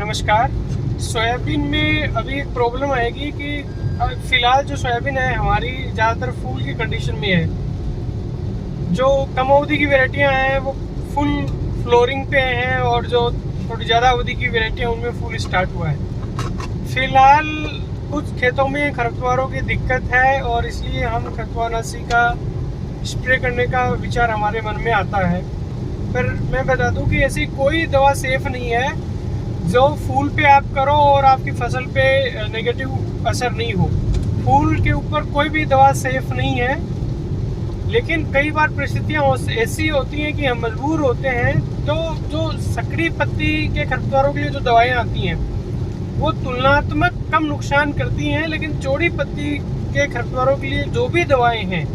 नमस्कार। सोयाबीन में अभी एक प्रॉब्लम आएगी कि फ़िलहाल जो सोयाबीन है हमारी ज़्यादातर फूल की कंडीशन में है। जो कम अवधि की वैरायटियाँ हैं वो फुल फ्लोरिंग पे हैं और जो थोड़ी ज़्यादा अवधि की वैरायटियाँ उनमें फूल स्टार्ट हुआ है। फ़िलहाल कुछ खेतों में खरपतवारों की दिक्कत है और इसलिए हम खरपतवारनाशी का स्प्रे करने का विचार हमारे मन में आता है। पर मैं बता दूं कि ऐसी कोई दवा सेफ नहीं है जो फूल पे आप करो और आपकी फसल पे नेगेटिव असर नहीं हो। फूल के ऊपर कोई भी दवा सेफ नहीं है, लेकिन कई बार परिस्थितियाँ ऐसी होती हैं कि हम मजबूर होते हैं। तो जो सकड़ी पत्ती के खरपतवारों के लिए जो दवाएं आती हैं वो तुलनात्मक कम नुकसान करती हैं, लेकिन चौड़ी पत्ती के खरपतवारों के लिए जो भी दवाएं हैं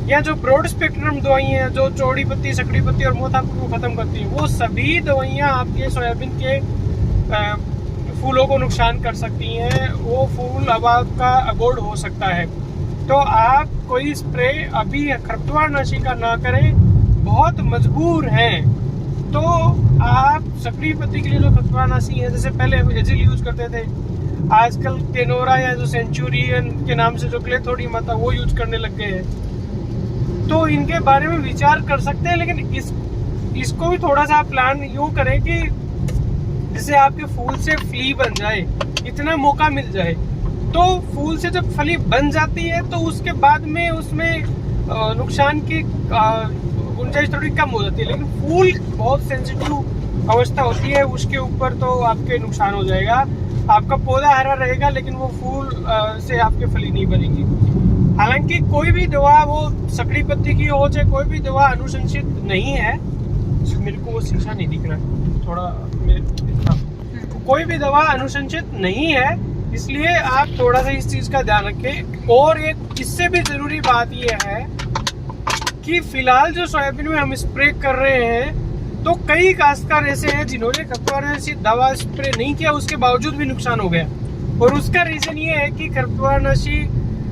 या जो ब्रॉड स्पेक्ट्रम दवाइयाँ हैं जो चौड़ी पत्ती, सकड़ी पत्ती और मोथापुर को खत्म करती हैं, वो सभी दवाइयाँ आपके सोयाबीन के फूलों को नुकसान कर सकती हैं। वो फूल अब आपका अबॉर्ड हो सकता है। तो आप कोई स्प्रे अभी खरपतवारनाशी का ना करें, बहुत मजबूर हैं तो आप सकड़ी पत्ती के लिए जो खरपतवारनाशी है, जैसे पहले हम एजिल यूज करते थे, आजकल टेनोरा या जो सेंचुरियन के नाम से जो क्लेथोडियम आता है वो यूज करने लग गए हैं। तो इनके बारे में विचार कर सकते हैं, लेकिन इसको भी थोड़ा सा प्लान यूँ करें कि जिससे आपके फूल से फली बन जाए, इतना मौका मिल जाए। तो फूल से जब फली बन जाती है तो उसके बाद में उसमें नुकसान की गुंजाइश थोड़ी कम हो जाती है, लेकिन फूल बहुत सेंसिटिव अवस्था होती है, उसके ऊपर तो आपके नुकसान हो जाएगा। आपका पौधा हरा रहेगा लेकिन वो फूल से आपके फली नहीं बनेगी। हालांकि कोई भी दवा, वो सकड़ी पत्ती की हो चाहे कोई भी दवा, अनुशंसित नहीं है। मेरे को वो शीशा नहीं दिख रहा है, थोड़ा कोई भी दवा अनुशंसित नहीं है, इसलिए आप थोड़ा सा इस चीज का ध्यान रखें। और एक इससे भी जरूरी बात यह है कि फिलहाल जो सोयाबीन में हम स्प्रे कर रहे हैं तो कई काश्तकार ऐसे हैं जिन्होंने खरपतवारनाशी दवा स्प्रे नहीं किया, उसके बावजूद भी नुकसान हो गया। और उसका रीजन ये है कि खरपतवारनाशी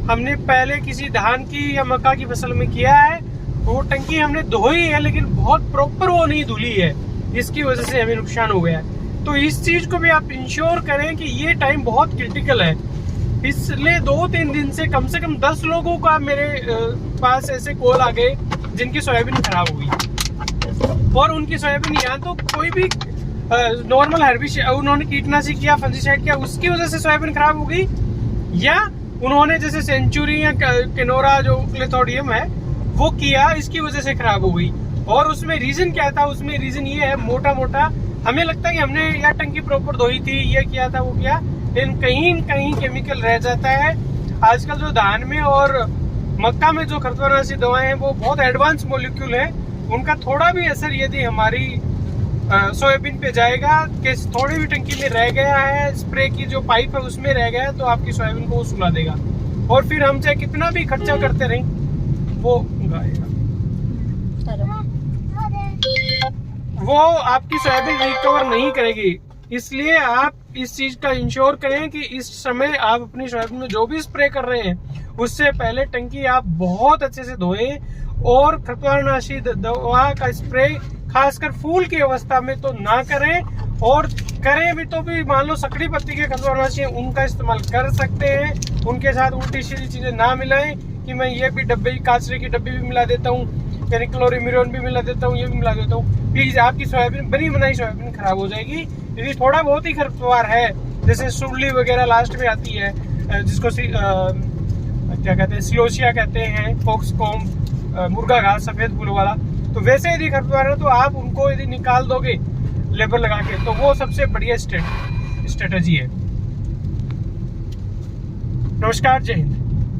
हमने पहले किसी धान की या मक्का की फसल में किया है, वो टंकी हमने धोई है लेकिन बहुत प्रॉपर वो नहीं धुली है, इसकी वजह से हमें नुकसान हो गया है। तो इस चीज को भी आप इंश्योर करें कि ये टाइम बहुत क्रिटिकल है। पिछले 2-3 दिन से कम 10 लोगों का मेरे पास ऐसे कॉल आ गए जिनकी सोयाबीन खराब हुई, और उनकी सोयाबीन या तो कोई भी नॉर्मल हेर्बिसाइड, उन्होंने कीटनाशी किया, फंजीसाइड किया, उसकी वजह से सोयाबीन खराब हो गई, या उन्होंने जैसे सेंचुरी या केनोरा जो क्लेथोडियम है वो किया, इसकी वजह से खराब हो गई। और उसमें रीजन क्या था? उसमें रीजन ये है, मोटा मोटा हमें लगता है कि हमने या टंकी प्रॉपर धोई थी, ये किया था, वो किया, लेकिन कहीं केमिकल रह जाता है। आजकल जो धान में और मक्का में जो खरपतवारनाशी दवाएं हैं वो बहुत एडवांस मॉलिक्यूल है, उनका थोड़ा भी असर यदि हमारी सोयाबीन पे जाएगा कि थोड़ी भी टंकी में रह गया है, स्प्रे की जो पाइप है उसमें रह गया है, तो आपकी सोयाबीन को वो सुला देगा और फिर हम चाहे कितना भी खर्चा करते रहें वो गाएगा, वो आपकी सोयाबीन रिकवर नहीं करेगी। इसलिए आप इस चीज का इंश्योर करें कि इस समय आप अपनी सोयाबीन में जो भी स्प्रे कर रहे हैं उससे पहले टंकी आप बहुत अच्छे से धोएं, और खरपतवारनाशी दवा का स्प्रे खासकर फूल की अवस्था में तो ना करें, और करें भी तो भी मान लो सकड़ी पत्ती के खरपतवारनाशी उनका इस्तेमाल कर सकते हैं। उनके साथ उल्टी सीधी चीजें ना मिलाएं कि मैं ये भी डब्बे, काचरे की डब्बी भी मिला देता हूँ, यानी क्लोरीमिरोन भी मिला देता हूँ, ये भी मिला देता हूँ। प्लीज, आपकी सोयाबीन, बनी बनाई सोयाबीन खराब हो जाएगी। यदि थोड़ा बहुत ही खरपतवार है, जैसे सुरली वगैरह लास्ट में आती है, जिसको क्या कहते हैं, सिलोसिया कहते हैं, फोक्सकॉम, मुर्गा घास, सफेद फूलों वाला, तो वैसे यदि खरपतवार है तो आप उनको यदि निकाल दोगे लेबर लगा के, तो वो सबसे बढ़िया स्ट्रेटजी है। नमस्कार, जय हिंद।